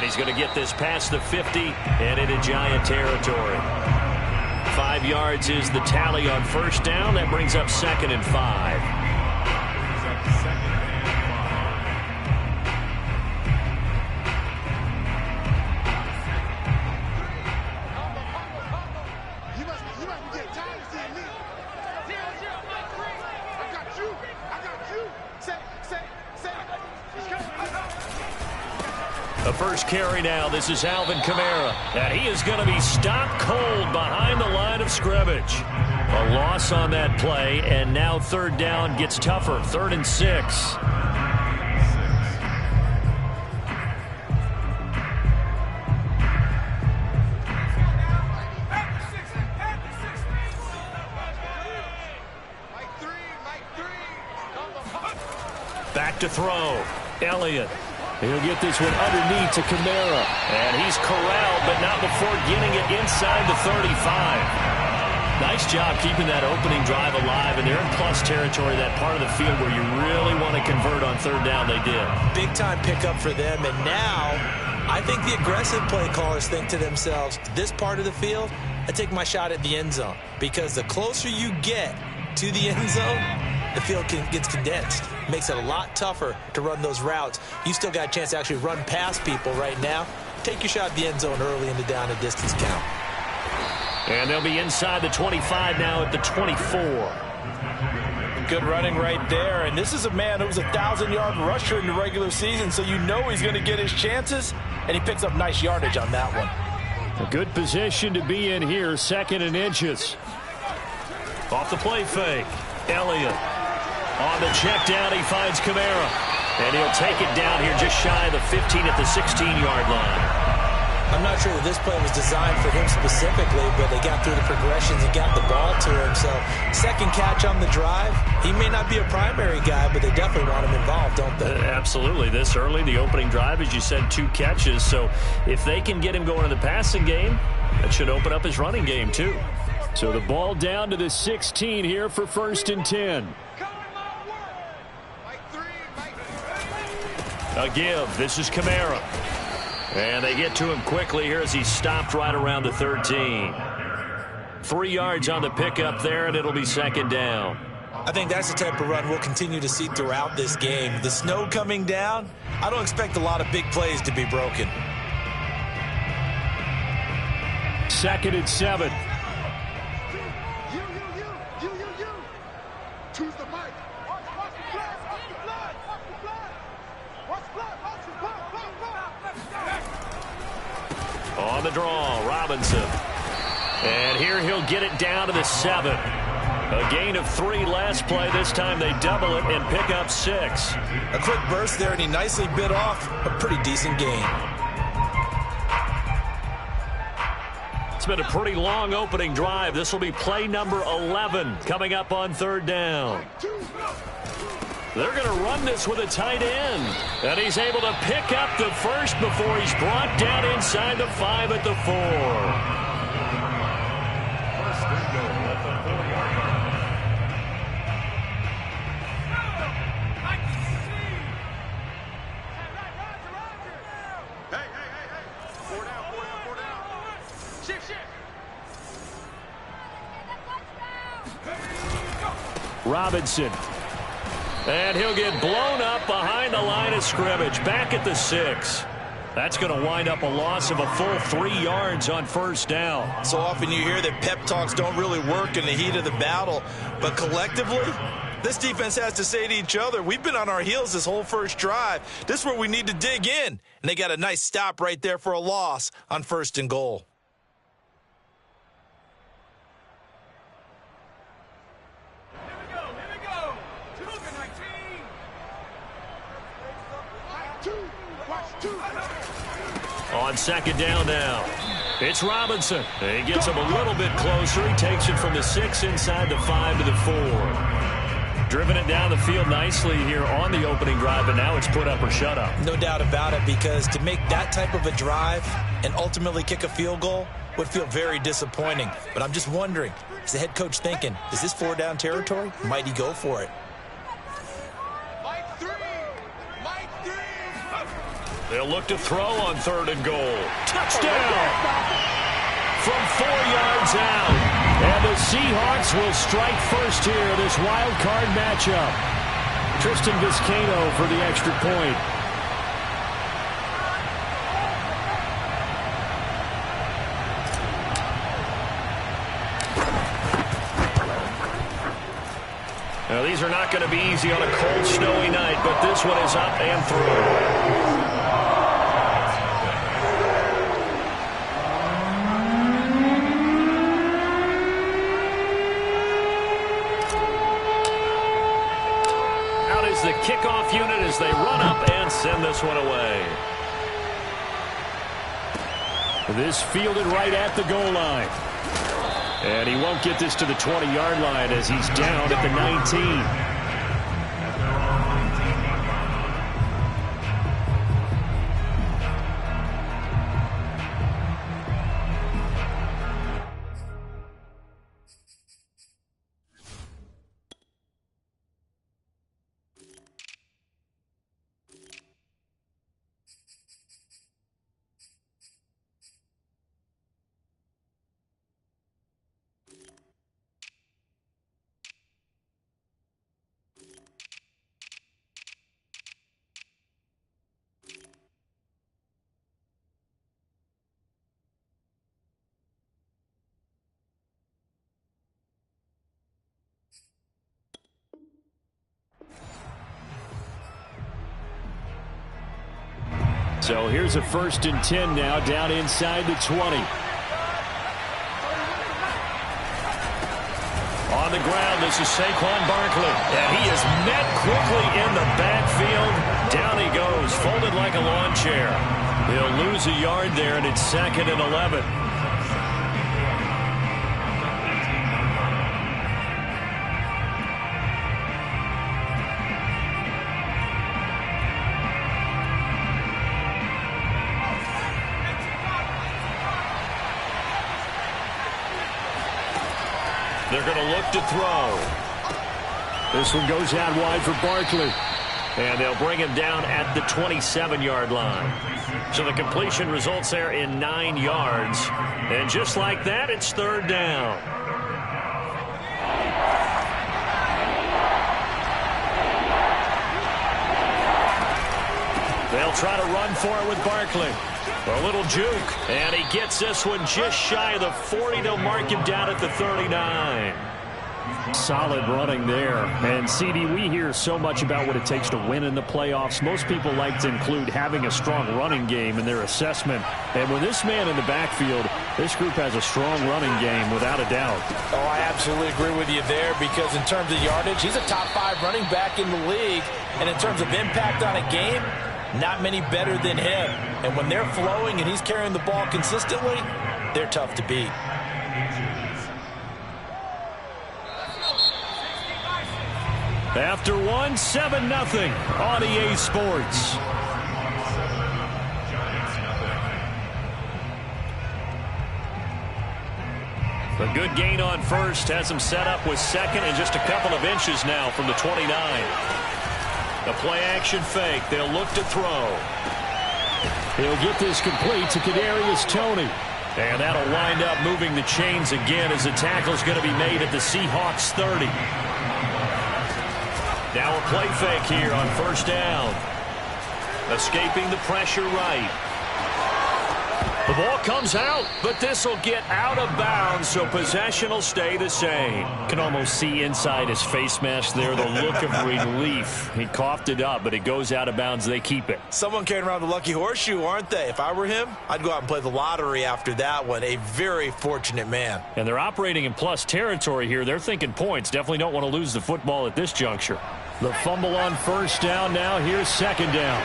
he's going to get this past the 50 and into Giant territory. 5 yards is the tally on first down. That brings up 2nd and 5. The first carry now. This is Alvin Kamara. And he is going to be stopped cold behind the line of scrimmage. A loss on that play, and now 3rd down gets tougher. 3rd and 6. Back to throw. Elliott. He'll get this one underneath to Kamara. And he's corralled, but not before getting it inside the 35. Nice job keeping that opening drive alive, and they're in plus territory, that part of the field where you really want to convert on 3rd down. They did. Big-time pickup for them, and now I think the aggressive play callers think to themselves, this part of the field, I take my shot at the end zone, because the closer you get to the end zone, the field gets condensed. Makes it a lot tougher to run those routes. You still got a chance to actually run past people right now. Take your shot at the end zone early in the down and distance count. And they'll be inside the 25 now at the 24. Good running right there. And this is a man who was a 1,000-yard rusher in the regular season, so you know he's going to get his chances, and he picks up nice yardage on that one. A good position to be in here, 2nd and inches. Off the play fake. Elliott. On the check down, he finds Kamara. And he'll take it down here just shy of the 15 at the 16-yard line. I'm not sure that this play was designed for him specifically, but they got through the progressions and got the ball to him. So, 2nd catch on the drive. He may not be a primary guy, but they definitely want him involved, don't they? Absolutely. This early, the opening drive, as you said, 2 catches. So, if they can get him going in the passing game, that should open up his running game, too. So, the ball down to the 16 here for 1st and 10. A give. This is Kamara. And they get to him quickly here as he's stopped right around the 13. 3 yards on the pickup there, and it'll be 2nd down. I think that's the type of run we'll continue to see throughout this game. The snow coming down, I don't expect a lot of big plays to be broken. 2nd and 7. On the draw, Robinson. And here he'll get it down to the 7. A gain of 3 last play. This time they double it and pick up 6. A quick burst there, and he nicely bit off a pretty decent gain. It's been a pretty long opening drive. This will be play number 11 coming up on 3rd down. They're going to run this with a tight end. And he's able to pick up the first before he's brought down inside the 5 at the 4. First and goal at the 4-yard line. Hey. 4 down. Shift. Robinson. And he'll get blown up behind the line of scrimmage. Back at the 6. That's going to wind up a loss of a full 3 yards on 1st down. So often you hear that pep talks don't really work in the heat of the battle. But collectively, this defense has to say to each other, we've been on our heels this whole first drive. This is where we need to dig in. And they got a nice stop right there for a loss on 1st and goal. On 2nd down now, it's Robinson. He gets him a little bit closer. He takes it from the 6 inside the 5 to the 4. Driven it down the field nicely here on the opening drive, but now it's put up or shut up. No doubt about it, because to make that type of a drive and ultimately kick a field goal would feel very disappointing. But I'm just wondering, is the head coach thinking, is this 4-down territory? Might he go for it? They'll look to throw on 3rd and goal. Touchdown! From 4 yards out. And the Seahawks will strike first here, this wild card matchup. Tristan Vizcaino for the extra point. Now, these are not going to be easy on a cold, snowy night, but this one is up and through. The kickoff unit as they run up and send this one away. This fielded right at the goal line. And he won't get this to the 20-yard line as he's down at the 19. So here's a 1st and 10 now, down inside the 20. On the ground, this is Saquon Barkley. And he is met quickly in the backfield. Down he goes, folded like a lawn chair. He'll lose a yard there, and it's 2nd and 11. They're going to look to throw. This one goes out wide for Barkley. And they'll bring him down at the 27-yard line. So the completion results there in 9 yards. And just like that, it's 3rd down. They'll try to run for it with Barkley. A little juke, and he gets this one just shy of the 40. They'll mark him down at the 39. Solid running there. And, CD, we hear so much about what it takes to win in the playoffs. Most people like to include having a strong running game in their assessment. And with this man in the backfield, this group has a strong running game without a doubt. Oh, I absolutely agree with you there because in terms of yardage, he's a top 5 running back in the league. And in terms of impact on a game, not many better than him. And when they're flowing and he's carrying the ball consistently, they're tough to beat. After one, 7-0 on EA Sports. A good gain on first has him set up with 2nd and just a couple of inches now from the 29. The play action fake. They'll look to throw. He'll get this complete to Kadarius Toney. And that'll wind up moving the chains again as the tackle's going to be made at the Seahawks 30. Now a play fake here on 1st down. Escaping the pressure right. The ball comes out, but this will get out of bounds, so possession will stay the same. Can almost see inside his face mask there the look of relief. He coughed it up, but it goes out of bounds. They keep it. Someone carrying around the lucky horseshoe, aren't they? If I were him, I'd go out and play the lottery after that one. A very fortunate man. And they're operating in plus territory here. They're thinking points. Definitely don't want to lose the football at this juncture. The fumble on 1st down now. Here's 2nd down.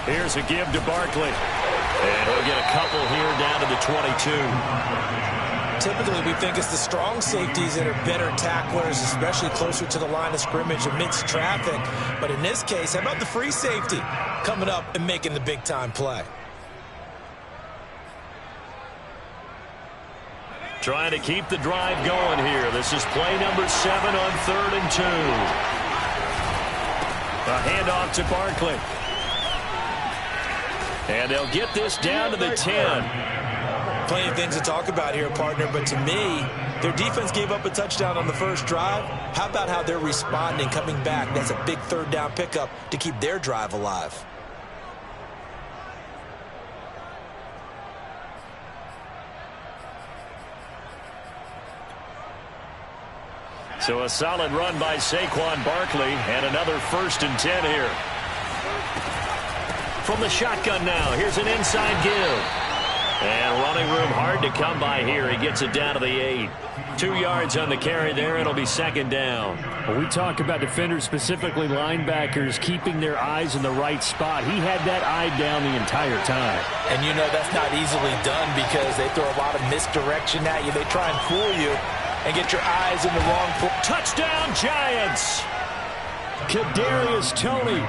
Here's a give to Barkley. And he'll get a couple here down to the 22. Typically, we think it's the strong safeties that are better tacklers, especially closer to the line of scrimmage amidst traffic. But in this case, how about the free safety coming up and making the big-time play? Trying to keep the drive going here. This is play number 7 on 3rd and 2. A handoff to Barkley. And they'll get this down to the 10. Plenty of things to talk about here, partner, but to me, their defense gave up a touchdown on the first drive. How about how they're responding, coming back? That's a big third down pickup to keep their drive alive. So a solid run by Saquon Barkley, and another 1st and 10 here. From the shotgun now, here's an inside give. And running room hard to come by here. He gets it down to the 8. 2 yards on the carry there. It'll be 2nd down. Well, we talk about defenders, specifically linebackers, keeping their eyes in the right spot. He had that eye down the entire time. And you know that's not easily done because they throw a lot of misdirection at you. They try and fool you and get your eyes in the wrong place. Touchdown, Giants! Kadarius Toney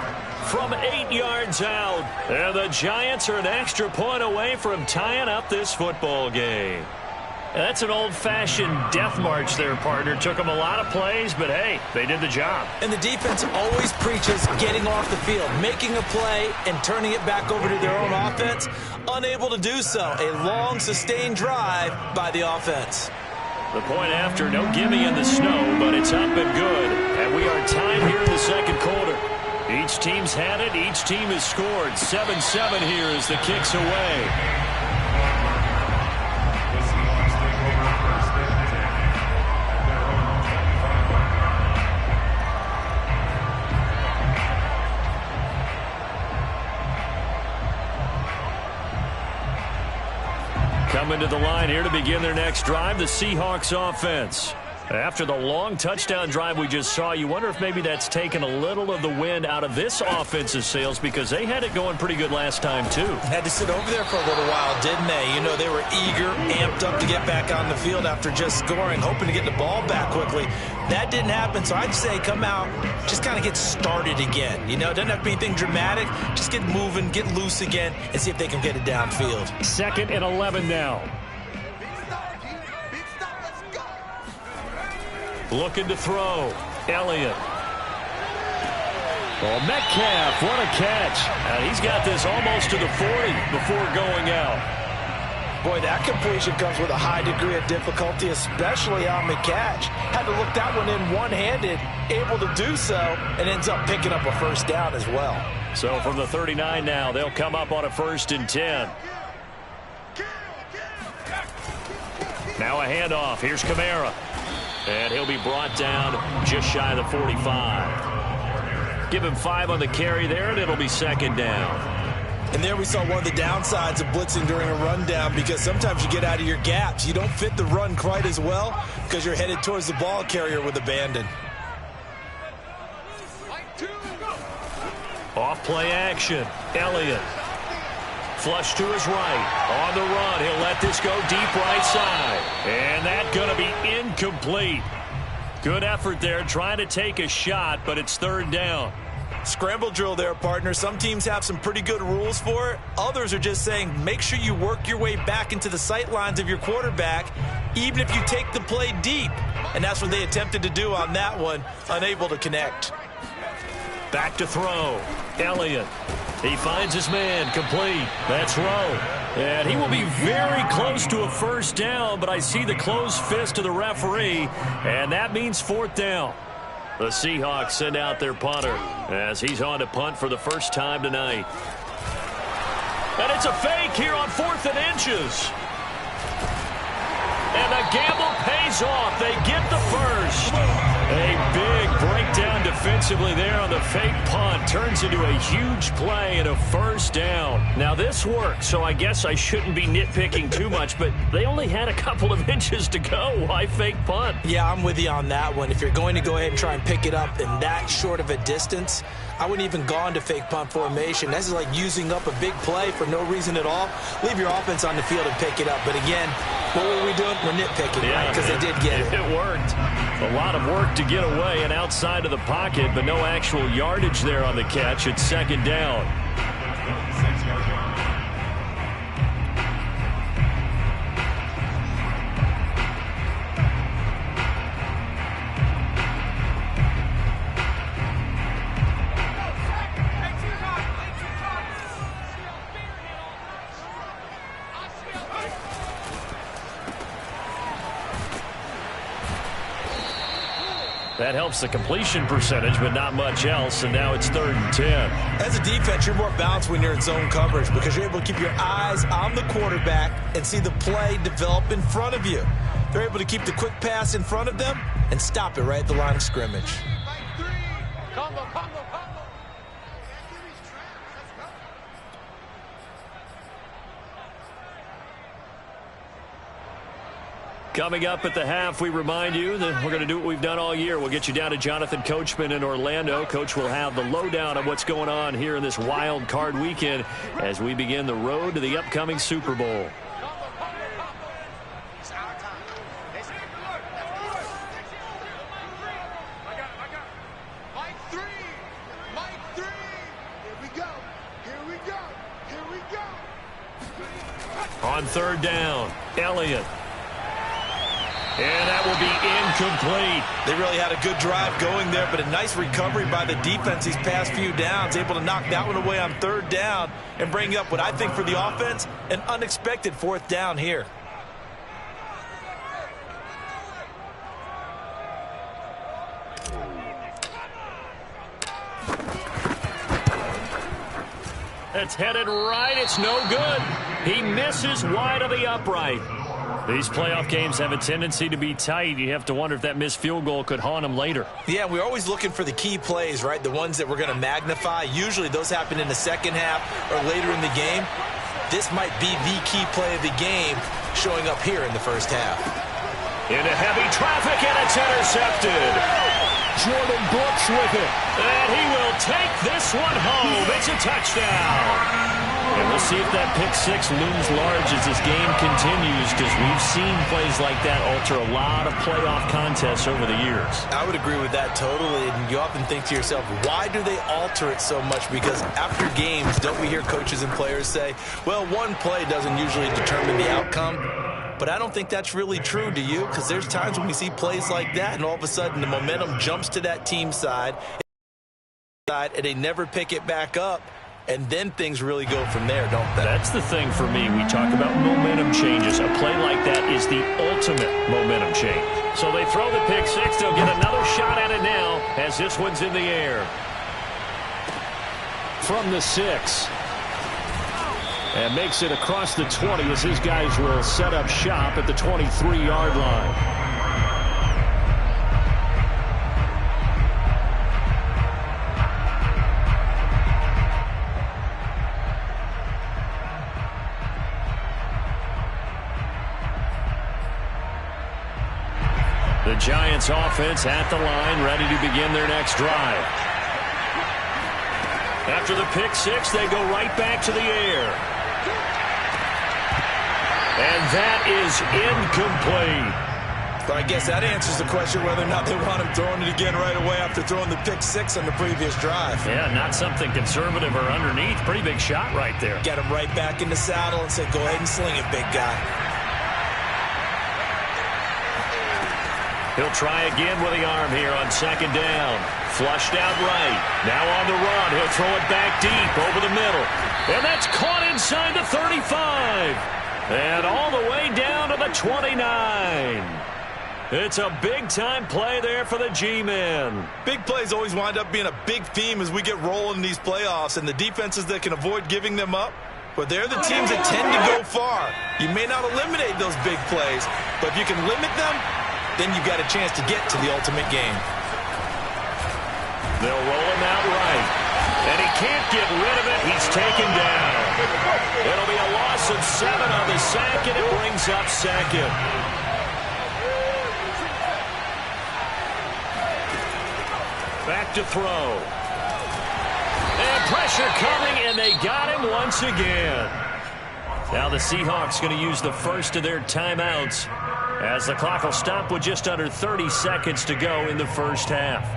from 8 yards out. And the Giants are an extra point away from tying up this football game. That's an old-fashioned death march there, partner. Took them a lot of plays, but hey, they did the job. And the defense always preaches getting off the field, making a play, and turning it back over to their own offense. Unable to do so. A long, sustained drive by the offense. The point after, no gimme in the snow, but it's up and good. And we are tied here in the second quarter. Each team's had it. Each team has scored. 7-7 here as the kick's away. Coming to the line here to begin their next drive, the Seahawks offense. After the long touchdown drive we just saw, you wonder if maybe that's taken a little of the wind out of this offensive sails because they had it going pretty good last time, too. Had to sit over there for a little while, didn't they? You know, they were eager, amped up to get back on the field after just scoring, hoping to get the ball back quickly. That didn't happen, so I'd say come out, just kind of get started again. You know, it doesn't have to be anything dramatic. Just get moving, get loose again, and see if they can get it downfield. 2nd and 11 now. Looking to throw. Elliott. Oh, Metcalf, what a catch. And he's got this almost to the 40 before going out. Boy, that completion comes with a high degree of difficulty, especially on the catch. Had to look that one in one-handed, able to do so, and ends up picking up a first down as well. So from the 39 now, they'll come up on a 1st and 10. Now a handoff. Here's Kamara. And he'll be brought down just shy of the 45. Give him 5 on the carry there, and it'll be 2nd down. And there we saw one of the downsides of blitzing during a rundown because sometimes you get out of your gaps. You don't fit the run quite as well because you're headed towards the ball carrier with abandon. Off play action. Elliott. Flush to his right. On the run. He'll let this go deep right side. And that's going to be incomplete. Good effort there trying to take a shot, but it's 3rd down. Scramble drill there, partner. Some teams have some pretty good rules for it. Others are just saying make sure you work your way back into the sight lines of your quarterback, even if you take the play deep. And that's what they attempted to do on that one, unable to connect. Back to throw. Elliott. He finds his man, complete. That's Rowe. And he will be very close to a first down, but I see the closed fist of the referee, and that means 4th down. The Seahawks send out their punter as he's on to punt for the first time tonight. And it's a fake here on 4th and inches. And the gamble pays off. They get the first. A big breakdown defensively there on the fake punt. Turns into a huge play and a first down. Now this worked, so I guess I shouldn't be nitpicking too much, but they only had a couple of inches to go. Why fake punt? Yeah, I'm with you on that one. If you're going to go ahead and try and pick it up in that short of a distance, I wouldn't even gone to fake punt formation. This is like using up a big play for no reason at all. Leave your offense on the field and pick it up. But again, what were we doing? We're nitpicking, right? Because they did get it. It worked. A lot of work to get away and outside of the pocket, but no actual yardage there on the catch. It's 2nd down. That helps the completion percentage, but not much else, and now it's 3rd and 10. As a defense, you're more balanced when you're in zone coverage because you're able to keep your eyes on the quarterback and see the play develop in front of you. They're able to keep the quick pass in front of them and stop it right at the line of scrimmage. Coming up at the half, we remind you that we're going to do what we've done all year. We'll get you down to Jonathan Coachman in Orlando. Coach will have the lowdown of what's going on here in this wild card weekend as we begin the road to the upcoming Super Bowl. On 3rd down, Elliott. And that will be incomplete. They really had a good drive going there, but a nice recovery by the defense these past few downs. Able to knock that one away on 3rd down and bring up what I think for the offense, an unexpected 4th down here. It's headed right. It's no good. He misses wide of the upright. These playoff games have a tendency to be tight. You have to wonder if that missed field goal could haunt him later. Yeah, we're always looking for the key plays, right? The ones that we're going to magnify. Usually those happen in the second half or later in the game. This might be the key play of the game showing up here in the first half. Into heavy traffic, and it's intercepted. Jordan Brooks with it. And he will take this one home. It's a touchdown. And we'll see if that pick six looms large as this game continues, because we've seen plays like that alter a lot of playoff contests over the years. I would agree with that totally. And you often think to yourself, why do they alter it so much? Because after games, don't we hear coaches and players say, well, one play doesn't usually determine the outcome. But I don't think that's really true, do you? Because there's times when we see plays like that, and all of a sudden the momentum jumps to that team side, and they never pick it back up, and then things really go from there, don't they? That's the thing for me. We talk about momentum changes. A play like that is the ultimate momentum change. So they throw the pick six. They'll get another shot at it now as this one's in the air. From the 6. And makes it across the 20 as his guys will set up shop at the 23-yard line. The Giants offense at the line, ready to begin their next drive. After the pick six, they go right back to the air. And that is incomplete. But I guess that answers the question whether or not they want him throwing it again right away after throwing the pick six on the previous drive. Yeah, not something conservative or underneath. Pretty big shot right there. Get him right back in the saddle and say, go ahead and sling it, big guy. He'll try again with the arm here on second down. Flushed out right. Now on the run. He'll throw it back deep over the middle. And that's caught inside the 35. And all the way down to the 29. It's a big-time play there for the G-men. Big plays always wind up being a big theme as we get rolling in these playoffs. And the defenses that can avoid giving them up, well, they're the teams that tend to go far. You may not eliminate those big plays, but if you can limit them, then you've got a chance to get to the ultimate game. They'll roll him out right. And he can't get rid of it. He's taken down. It'll be a loss of 7 on the sack, and it brings up second. Back to throw. And pressure coming, and they got him once again. Now the Seahawks going to use the first of their timeouts as the clock will stop with just under 30 seconds to go in the first half.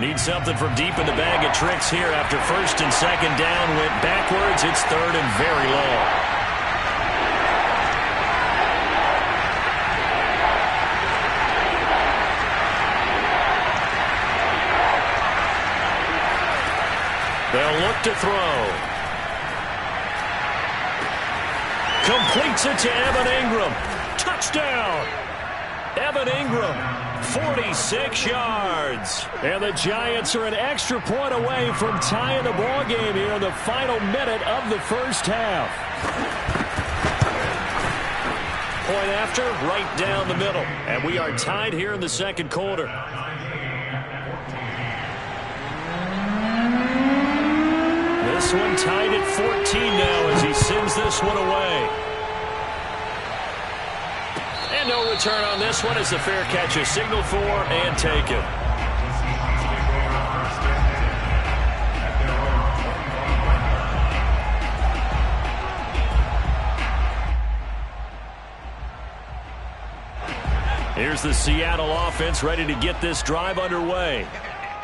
Need something from deep in the bag of tricks here after first and second down went backwards. It's third and very long. look to throw. Completes it to Evan Ingram. Touchdown! Evan Ingram, 46 yards. And the Giants are an extra point away from tying the ball game here in the final minute of the first half. Point after, right down the middle. And we are tied here in the second quarter. This one tied at 14 now as he sends this one away. And no return on this one as the fair catch is signaled for and taken. Here's the Seattle offense ready to get this drive underway.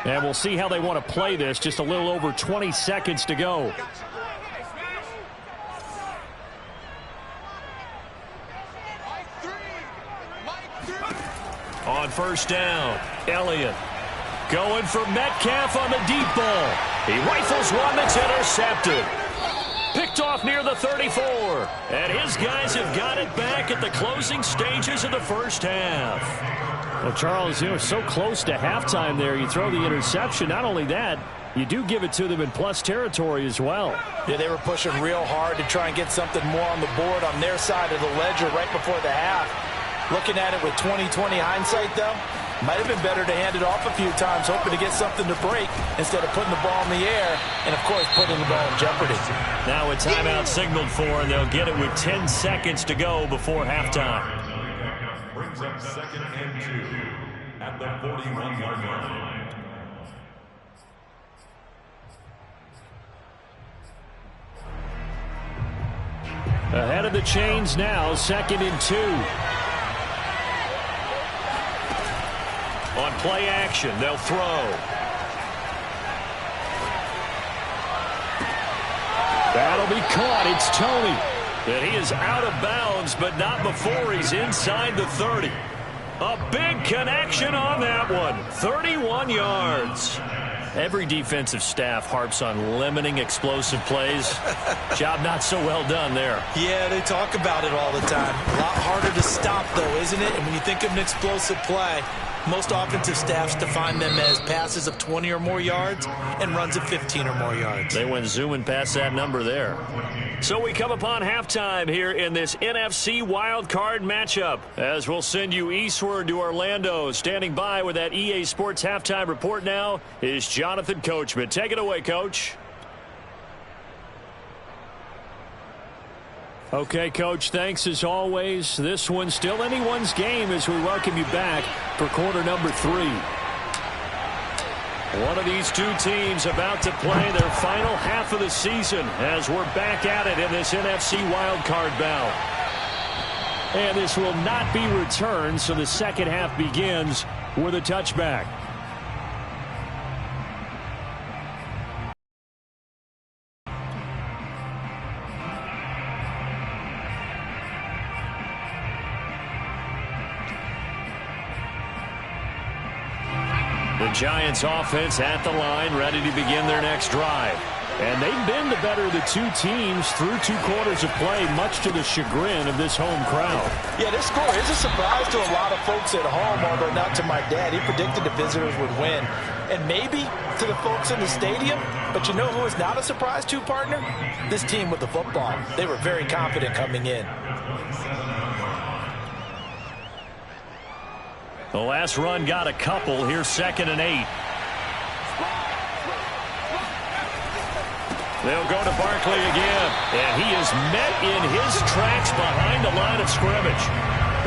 And we'll see how they want to play this. Just a little over 20 seconds to go. On first down, Elliott going for Metcalf on the deep ball. He rifles one that's intercepted. Picked off near the 34. And his guys have got it back at the closing stages of the first half. Well, Charles, you know, so close to halftime there. You throw the interception. Not only that, you do give it to them in plus territory as well. Yeah, they were pushing real hard to try and get something more on the board on their side of the ledger right before the half. Looking at it with 20/20 hindsight, though, might have been better to hand it off a few times, hoping to get something to break instead of putting the ball in the air and, of course, putting the ball in jeopardy. Now a timeout signaled for, and they'll get it with 10 seconds to go before halftime. Brings up 2nd and 2 at the 41-yard line. Ahead of the chains now, 2nd and 2. On play action, they'll throw. That'll be caught. It's Tony. And he is out of bounds, but not before he's inside the 30. A big connection on that one. 31 yards. Every defensive staff harps on limiting explosive plays. Job not so well done there. Yeah, they talk about it all the time. A lot harder to stop, though, isn't it? And when you think of an explosive play, most offensive staffs define them as passes of 20 or more yards and runs of 15 or more yards. They went zooming past that number there. So we come upon halftime here in this NFC wildcard matchup, as we'll send you eastward to Orlando. Standing by with that EA Sports halftime report now is Jonathan Coachman. Take it away, Coach. Okay, Coach, thanks as always. This one's still anyone's game as we welcome you back for quarter number 3. One of these two teams about to play their final half of the season as we're back at it in this NFC wildcard bout. And this will not be returned, so the second half begins with a touchback. The Giants offense at the line, ready to begin their next drive. And they've been the better of the two teams through 2 quarters of play, much to the chagrin of this home crowd. Yeah, this score is a surprise to a lot of folks at home, although not to my dad. He predicted the visitors would win. And maybe to the folks in the stadium, but you know who is not a surprise to, partner? This team with the football. They were very confident coming in. The last run got a couple. Here's 2nd and 8. They'll go to Barkley again. And he is met in his tracks behind the line of scrimmage.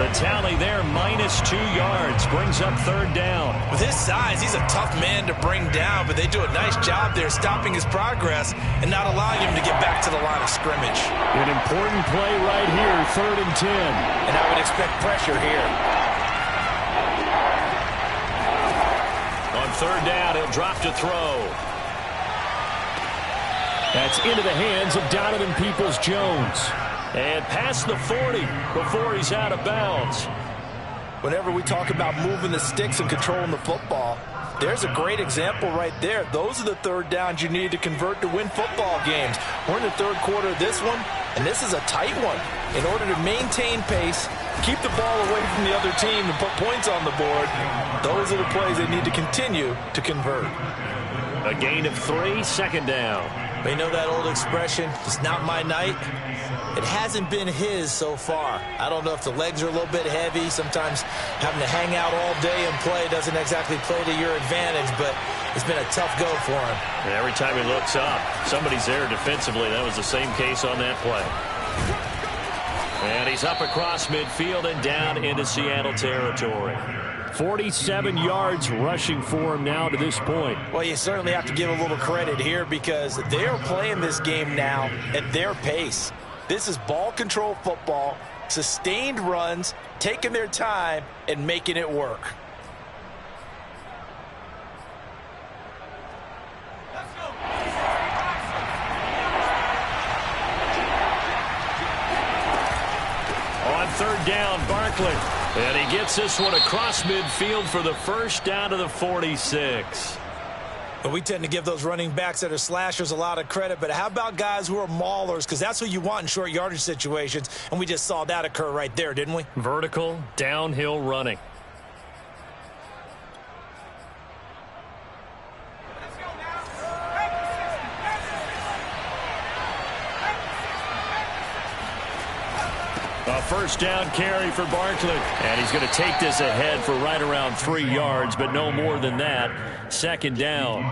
The tally there, -2 yards. Brings up 3rd down. With his size, he's a tough man to bring down, but they do a nice job there stopping his progress and not allowing him to get back to the line of scrimmage. An important play right here, 3rd and 10. And I would expect pressure here. On 3rd down, he'll drop to throw. That's into the hands of Donovan Peoples-Jones. And past the 40 before he's out of bounds. Whenever we talk about moving the sticks and controlling the football, there's a great example right there. Those are the third downs you need to convert to win football games. We're in the third quarter of this one, and this is a tight one. In order to maintain pace, keep the ball away from the other team, and put points on the board, those are the plays they need to continue to convert. A gain of 3, second down. You know that old expression, it's not my night? It hasn't been his so far. I don't know if the legs are a little bit heavy. Sometimes having to hang out all day and play doesn't exactly play to your advantage, but it's been a tough go for him. And every time he looks up, somebody's there defensively. That was the same case on that play. And he's up across midfield and down into Seattle territory. 47 yards rushing for him now to this point. Well, you certainly have to give a little credit here because they are playing this game now at their pace. This is ball control football, sustained runs, taking their time and making it work. On third down, Barkley. And he gets this one across midfield for the first down to the 46. But we tend to give those running backs that are slashers a lot of credit. But how about guys who are maulers? Because that's what you want in short yardage situations. And we just saw that occur right there, didn't we? Vertical, downhill running. A first down carry for Barkley. And he's going to take this ahead for right around 3 yards, but no more than that. Second down.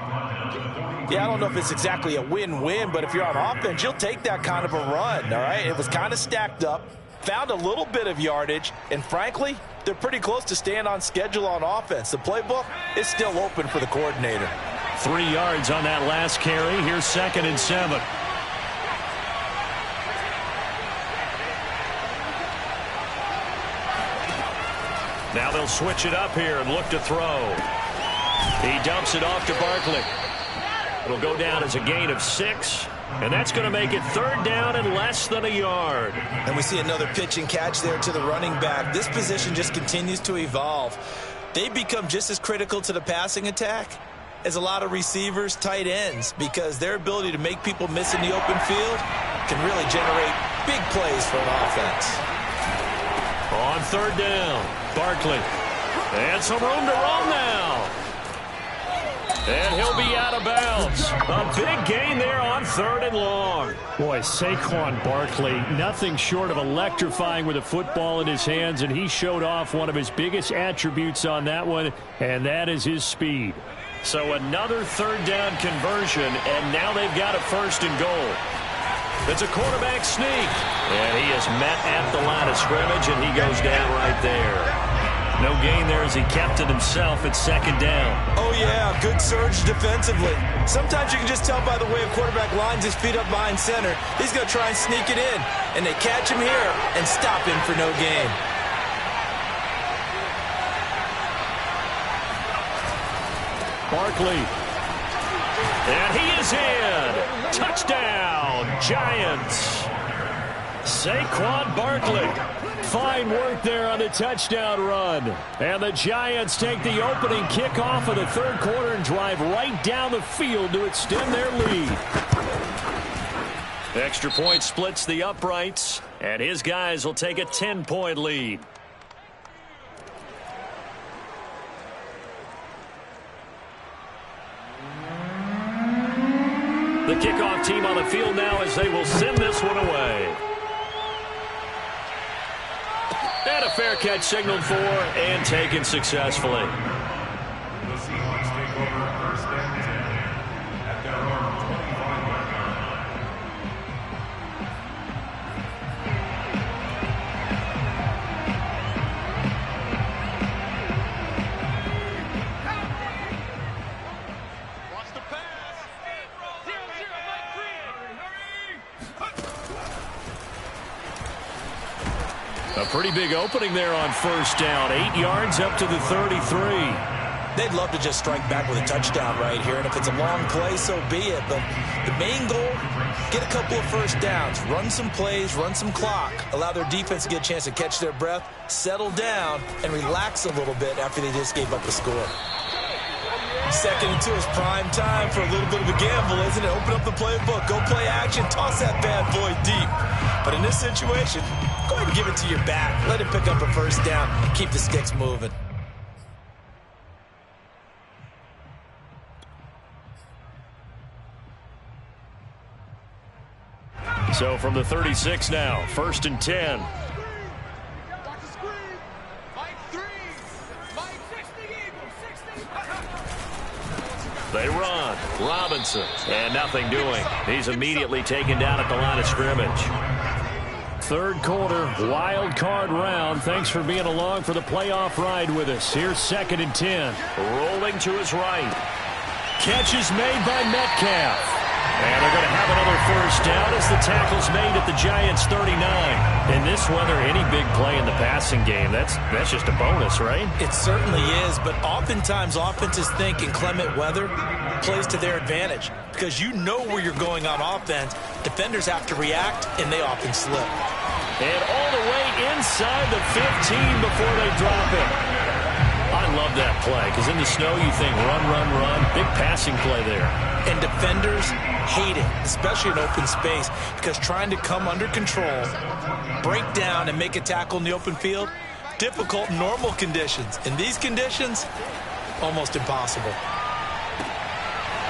Yeah, I don't know if it's exactly a win-win, but if you're on offense, you'll take that kind of a run, all right? It was kind of stacked up, found a little bit of yardage, and frankly, they're pretty close to staying on schedule on offense. The playbook is still open for the coordinator. 3 yards on that last carry. Here's 2nd and 7. Now they'll switch it up here and look to throw. He dumps it off to Barkley. It'll go down as a gain of 6, and that's going to make it third down and less than a yard. And we see another pitch and catch there to the running back. This position just continues to evolve. They become just as critical to the passing attack as a lot of receivers, tight ends, because their ability to make people miss in the open field can really generate big plays for an offense. On third down, Barkley. And some room to run now. And he'll be out of bounds. A big gain there on 3rd and long. Boy, Saquon Barkley, nothing short of electrifying with a football in his hands, and he showed off one of his biggest attributes on that one, and that is his speed. So another third down conversion, and now they've got a 1st and goal. It's a quarterback sneak, and he is met at the line of scrimmage, and he goes down right there. No gain there as he kept it himself at 2nd down. Oh, yeah, good surge defensively. Sometimes you can just tell by the way a quarterback lines his feet up behind center. He's going to try and sneak it in, and they catch him here and stop him for no gain. Barkley. And he is in. Touchdown, Giants. Saquon Barkley. Fine work there on the touchdown run. And the Giants take the opening kickoff of the third quarter and drive right down the field to extend their lead. Extra point splits the uprights, and his guys will take a 10-point lead. The kickoff team on the field now as they will send this one away. And a fair catch signaled for and taken successfully. The Seahawks take over 1st and 10 at their own 25-yard line. Watch the pass. 0-0, Mike Green. A pretty big opening there on 1st down. 8 yards up to the 33. They'd love to just strike back with a touchdown right here, and if it's a long play, so be it. But the main goal, get a couple of 1st downs, run some plays, run some clock, allow their defense to get a chance to catch their breath, settle down, and relax a little bit after they just gave up the score. Second and 2 is prime time for a little bit of a gamble, isn't it? Open up the playbook, go play action, toss that bad boy deep. But in this situation, go ahead and give it to your back. Let him pick up a first down, keep the sticks moving. So from the 36 now, 1st and 10. They run. Robinson. And nothing doing. He's immediately taken down at the line of scrimmage. Third quarter, wild card round. Thanks for being along for the playoff ride with us. Here's 2nd and 10. Rolling to his right. Catch is made by Metcalf. And they're going to have another first down as the tackle's made at the Giants' 39. In this weather, any big play in the passing game, that's just a bonus, right? It certainly is, but oftentimes offenses think inclement weather plays to their advantage because you know where you're going on offense. Defenders have to react, and they often slip. And all the way inside the 15 before they drop it. I love that play because in the snow you think run, run, run. Big passing play there. And defenders hate it, especially in open space, because trying to come under control, break down, and make a tackle in the open field, difficult in normal conditions. In these conditions, almost impossible.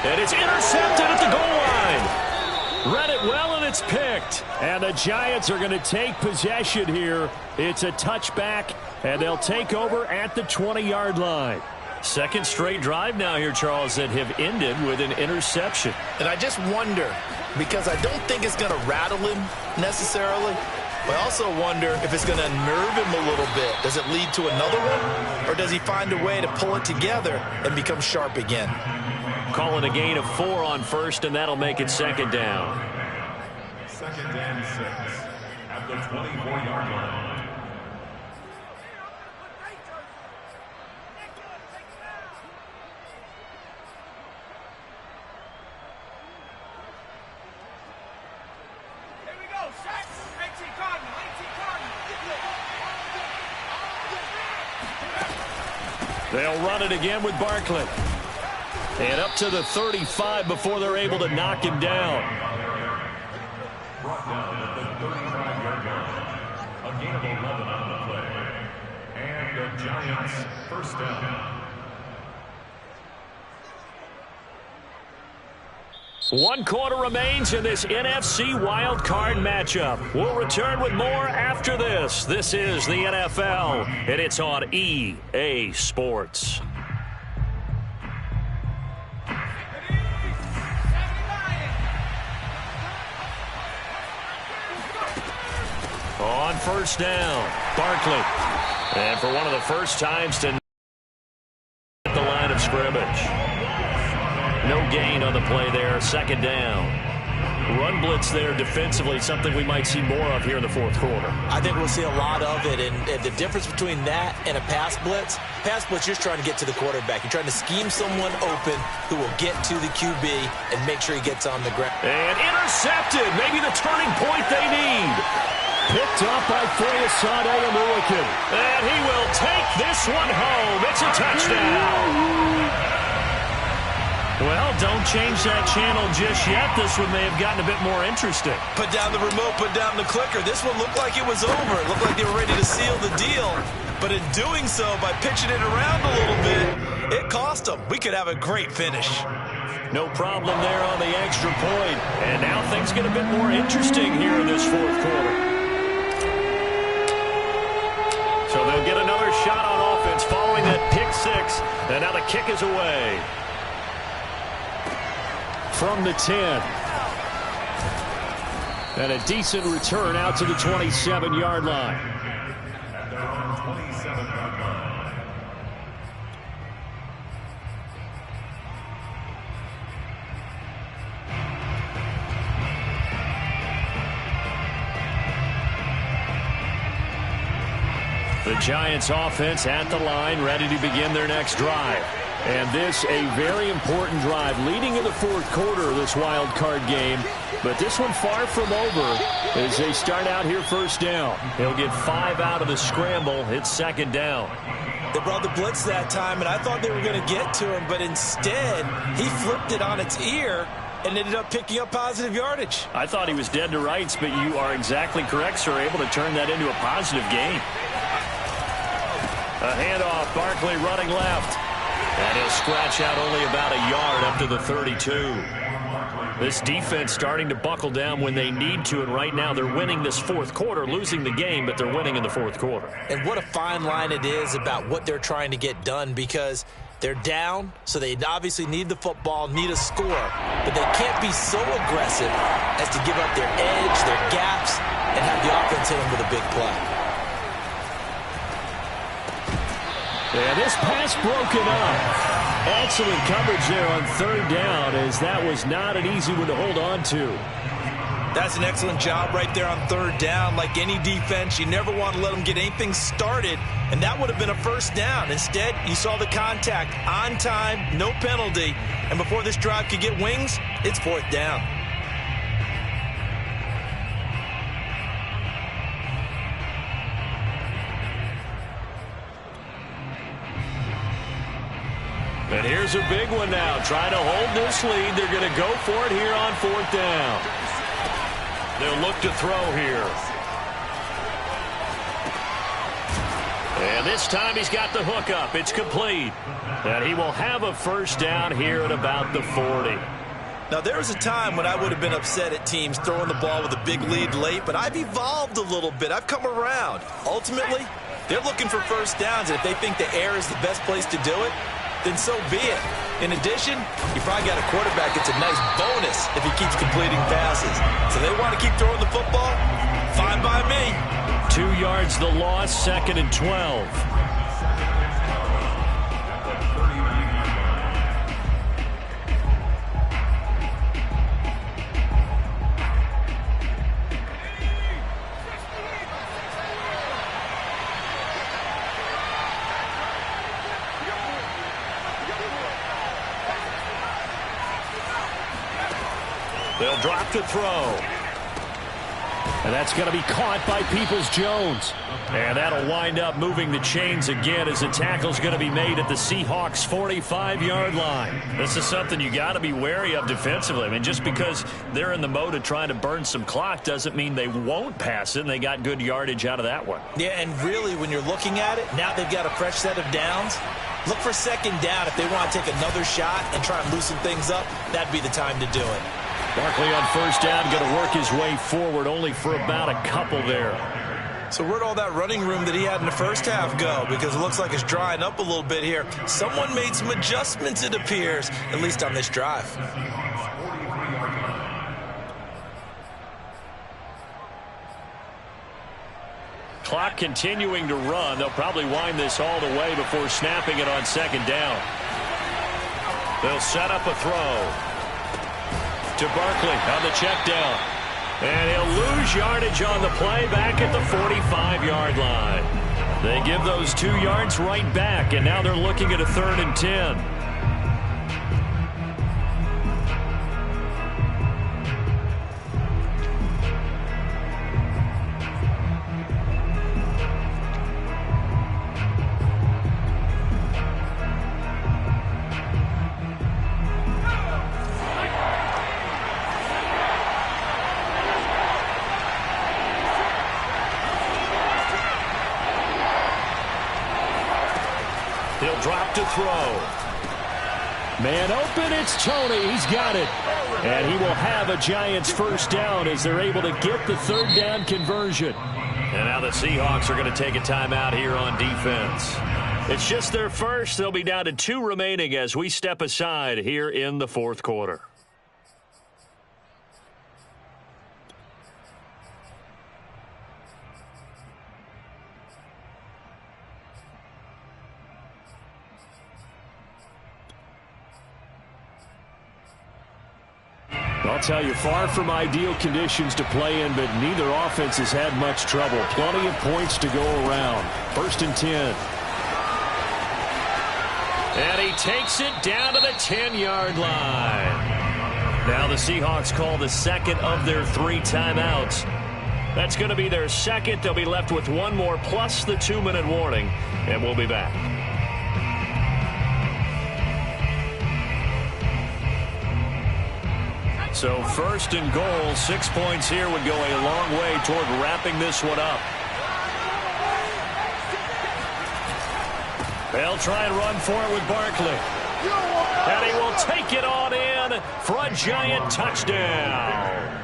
And it's intercepted at the goal line. Read it well, and it's picked. And the Giants are going to take possession here. It's a touchback, and they'll take over at the 20-yard line. Second straight drive now here, Charles, that have ended with an interception. And I just wonder, because I don't think it's going to rattle him necessarily, but I also wonder if it's going to nerve him a little bit. Does it lead to another one, or does he find a way to pull it together and become sharp again? Calling a gain of 4 on first, and that'll make it 2nd down. 2nd and 6 at the 24-yard line. They'll run it again with Barkley. And up to the 35 before they're able to knock him down. Brought down at the 35-yard line. A gain of 11 on the play. And the Giants first down. 1 quarter remains in this NFC Wild Card matchup. We'll return with more after this. This is the NFL, and it's on EA Sports. On first down, Barkley. And for one of the first times to at the line of scrimmage. No gain on the play there, 2nd down. Run blitz there defensively, something we might see more of here in the 4th quarter. I think we'll see a lot of it, and the difference between that and a pass blitz, you're just trying to get to the quarterback. You're trying to scheme someone open who will get to the QB and make sure he gets on the ground. And intercepted, maybe the turning point they need. Picked up by Foyesade Amulican. And he will take this one home. It's a touchdown. Well, don't change that channel just yet. This one may have gotten a bit more interesting. Put down the remote, put down the clicker. This one looked like it was over. It looked like they were ready to seal the deal. But in doing so, by pitching it around a little bit, it cost them. We could have a great finish. No problem there on the extra point. And now things get a bit more interesting here in this 4th quarter. So they'll get another shot on offense following that pick 6. And now the kick is away. From the 10. And a decent return out to the 27-yard line. At their own 27-yard line. The Giants offense at the line, ready to begin their next drive. And this a very important drive leading in the 4th quarter of this wild card game. But this one far from over as they start out here first down. He'll get 5 out of the scramble. It's 2nd down. They brought the blitz that time, and I thought they were going to get to him, but instead, he flipped it on its ear and ended up picking up positive yardage. I thought he was dead to rights, but you are exactly correct, sir. Able to turn that into a positive gain. A handoff, Barkley running left. And he'll scratch out only about a yard up to the 32. This defense starting to buckle down when they need to, and right now they're winning this fourth quarter, losing the game, but they're winning in the fourth quarter. And what a fine line it is about what they're trying to get done, because they're down, so they obviously need the football, need a score, but they can't be so aggressive as to give up their edge, their gaps, and have the offense hit them with a big play. And this pass broken up. Excellent coverage there on third down, as that was not an easy one to hold on to. That's an excellent job right there on third down. Like any defense, you never want to let them get anything started, and that would have been a first down. Instead, you saw the contact on time, no penalty, and before this drive could get wings, it's fourth down. And here's a big one now. Trying to hold this lead. They're going to go for it here on fourth down. They'll look to throw here. And this time he's got the hook up. It's complete. And he will have a first down here at about the 40. Now, there was a time when I would have been upset at teams throwing the ball with a big lead late, but I've evolved a little bit. I've come around. Ultimately, they're looking for first downs, and if they think the air is the best place to do it, then so be it. In addition, you probably got a quarterback that's a nice bonus if he keeps completing passes. So they want to keep throwing the football? Fine by me. 2 yards the loss, 2nd and 12. They'll drop to throw. And that's going to be caught by Peoples-Jones. And that'll wind up moving the chains again as the tackle's going to be made at the Seahawks' 45-yard line. This is something you got to be wary of defensively. I mean, just because they're in the mode of trying to burn some clock doesn't mean they won't pass it, and they got good yardage out of that one. Yeah, and really, when you're looking at it, now they've got a fresh set of downs. Look for second down if they want to take another shot and try and loosen things up. That'd be the time to do it. Barkley on first down, going to work his way forward, only for about a couple there. So where'd all that running room that he had in the first half go? Because it looks like it's drying up a little bit here. Someone made some adjustments, it appears, at least on this drive. Clock continuing to run. They'll probably wind this all the way before snapping it on second down. They'll set up a throw to Barkley on the check down. And he'll lose yardage on the play back at the 45-yard line. They give those 2 yards right back, and now they're looking at a 3rd and 10. He'll drop to throw. Man open, it's Tony. He's got it. And he will have a Giants first down as they're able to get the 3rd down conversion. And now the Seahawks are going to take a timeout here on defense. It's just their first. They'll be down to 2 remaining as we step aside here in the 4th quarter. I'll tell you, far from ideal conditions to play in, but neither offense has had much trouble. Plenty of points to go around. 1st and 10. And he takes it down to the 10-yard line. Now the Seahawks call the second of their 3 timeouts That's going to be their second. They'll be left with one more plus the 2-minute warning, and we'll be back. So first and goal, 6 points here would go a long way toward wrapping this one up. They'll try and run for it with Barkley. And he will take it on in for a giant touchdown.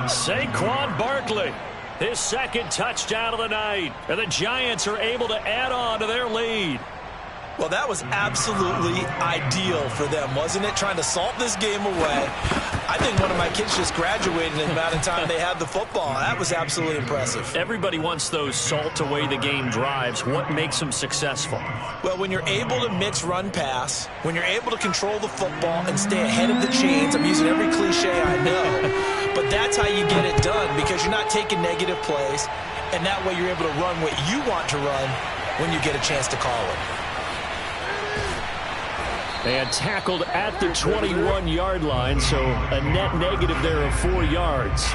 Saquon Barkley, his second touchdown of the night. And the Giants are able to add on to their lead. Well, that was absolutely ideal for them, wasn't it? Trying to salt this game away. I think one of my kids just graduated in the amount of time they had the football. That was absolutely impressive. Everybody wants those salt away the game drives. What makes them successful? Well, when you're able to mix run-pass, when you're able to control the football and stay ahead of the chains, I'm using every cliche I know, but that's how you get it done because you're not taking negative plays, and that way you're able to run what you want to run when you get a chance to call it. And tackled at the 21-yard line, so a net negative there of 4 yards.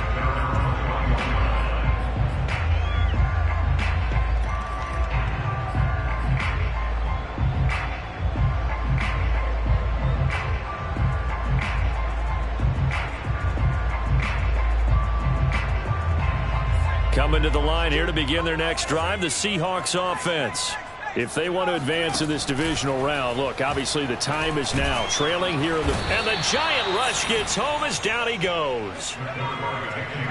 Coming to the line here to begin their next drive, the Seahawks offense. If they want to advance in this divisional round, look, obviously the time is now. Trailing here, and the giant rush gets home as down he goes.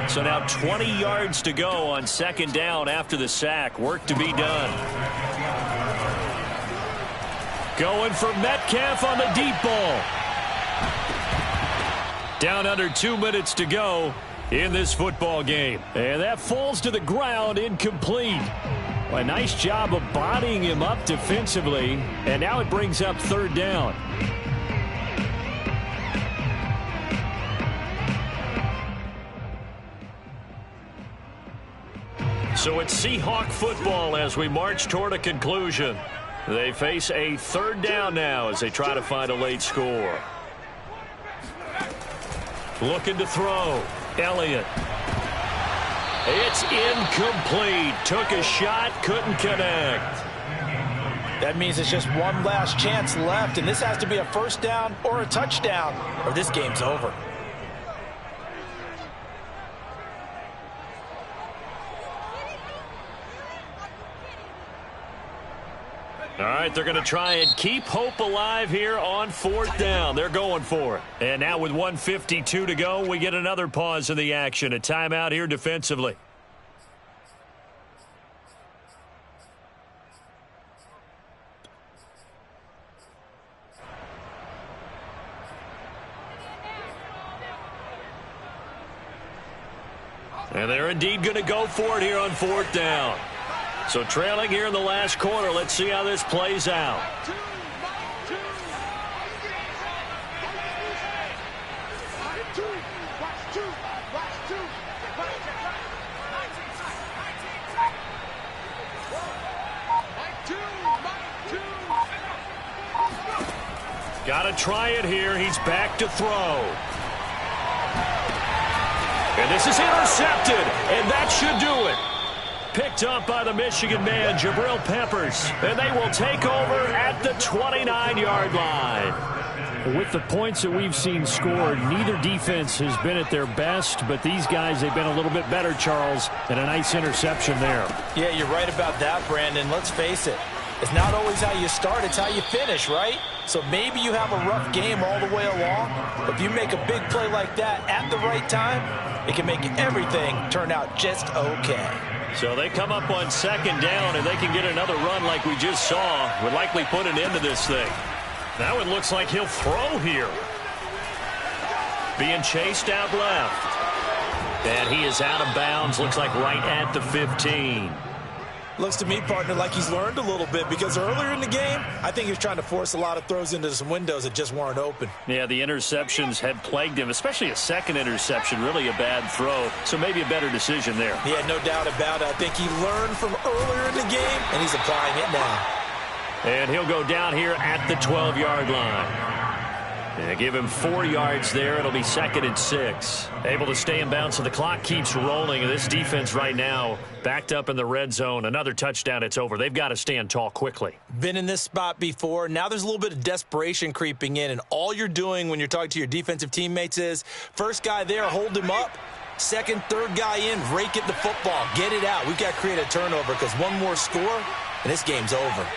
So now 20 yards to go on second down after the sack. Work to be done. Going for Metcalf on the deep ball. Down under 2 minutes to go in this football game. And that falls to the ground, incomplete. Well, a nice job of bodying him up defensively, and now it brings up third down. So it's Seahawk football as we march toward a conclusion. They face a third down now as they try to find a late score. Looking to throw. Elliott. It's incomplete. Took a shot, couldn't connect. That means it's just one last chance left, and this has to be a first down or a touchdown, or this game's over. All right, they're going to try and keep hope alive here on fourth down. They're going for it. And now with 1:52 to go, we get another pause in the action. A timeout here defensively. And they're indeed going to go for it here on fourth down. So trailing here in the last quarter. Let's see how this plays out. Got to try it here. He's back to throw. And this is intercepted, and that should do it. Picked up by the Michigan man, Jabril Peppers. And they will take over at the 29-yard line. With the points that we've seen scored, neither defense has been at their best, but these guys, they've been a little bit better, Charles, and a nice interception there. Yeah, you're right about that, Brandon. Let's face it. It's not always how you start, it's how you finish, right? So maybe you have a rough game all the way along, but if you make a big play like that at the right time, it can make everything turn out just okay. So they come up on second down, and they can get another run like we just saw. Would likely put an end to this thing. Now it looks like he'll throw here. Being chased out left. And he is out of bounds. Looks like right at the 15. Looks to me, partner, like he's learned a little bit because earlier in the game, I think he was trying to force a lot of throws into some windows that just weren't open. Yeah, the interceptions had plagued him, especially a second interception, really a bad throw. So maybe a better decision there. Yeah, no doubt about it. I think he learned from earlier in the game, and he's applying it now. And he'll go down here at the 12-yard line. They give him 4 yards there. It'll be 2nd and 6. Able to stay in bounds, so the clock keeps rolling. And this defense right now backed up in the red zone. Another touchdown, it's over. They've got to stand tall quickly. Been in this spot before. Now there's a little bit of desperation creeping in. And all you're doing when you're talking to your defensive teammates is, first guy there, hold him up. Second, third guy in, rake at the football. Get it out. We've got to create a turnover because one more score, and this game's over.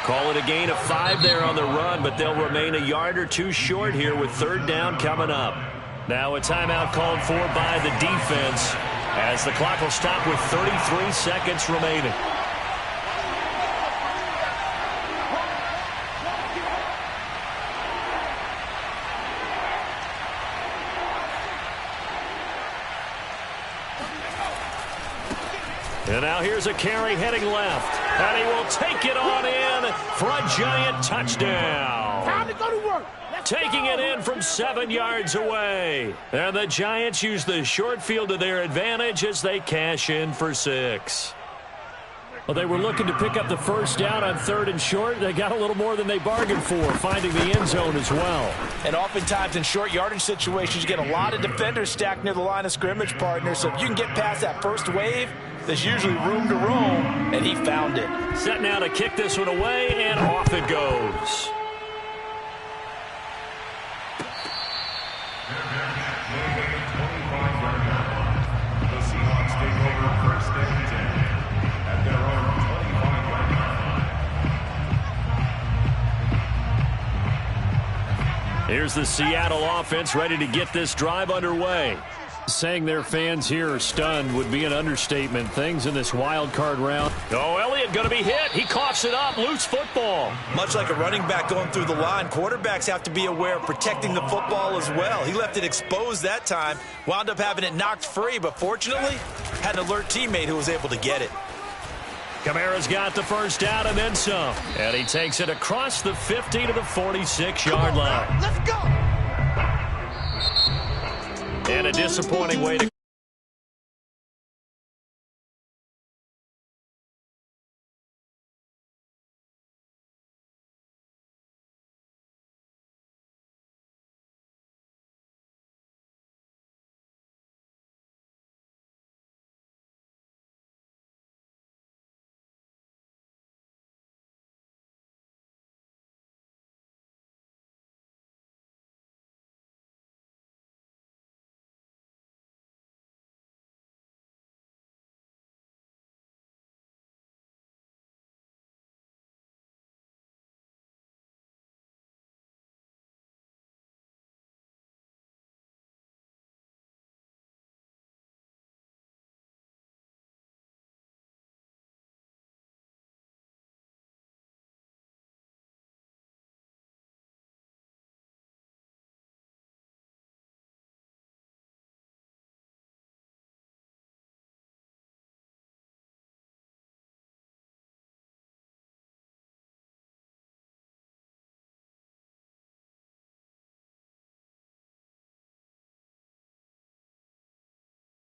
Call it a gain of 5 there on the run, but they'll remain a yard or 2 short here with 3rd down coming up. Now a timeout called for by the defense as the clock will stop with 33 seconds remaining. And now here's a carry heading left. And he will take it on in for a giant touchdown. Time to go to work. Taking it in from 7 yards away. And the Giants use the short field to their advantage as they cash in for 6. Well, they were looking to pick up the first down on 3rd and short. They got a little more than they bargained for, finding the end zone as well. And oftentimes in short yardage situations, you get a lot of defenders stacked near the line of scrimmage, partner. So if you can get past that first wave, there's usually room to roam, and he found it. Set now to kick this one away, and off it goes. The Seahawks take over 1st and 10 at their own 25-yard line. Here's the Seattle offense ready to get this drive underway. Saying their fans here are stunned would be an understatement. Things in this wild card round. Oh, Elliott going to be hit. He coughs it up. Loose football. Much like a running back going through the line, quarterbacks have to be aware of protecting the football as well. He left it exposed that time, wound up having it knocked free, but fortunately had an alert teammate who was able to get it. Kamara's got the first down and then some. And he takes it across the 50 to the 46-yard line. Let's go. And a disappointing way to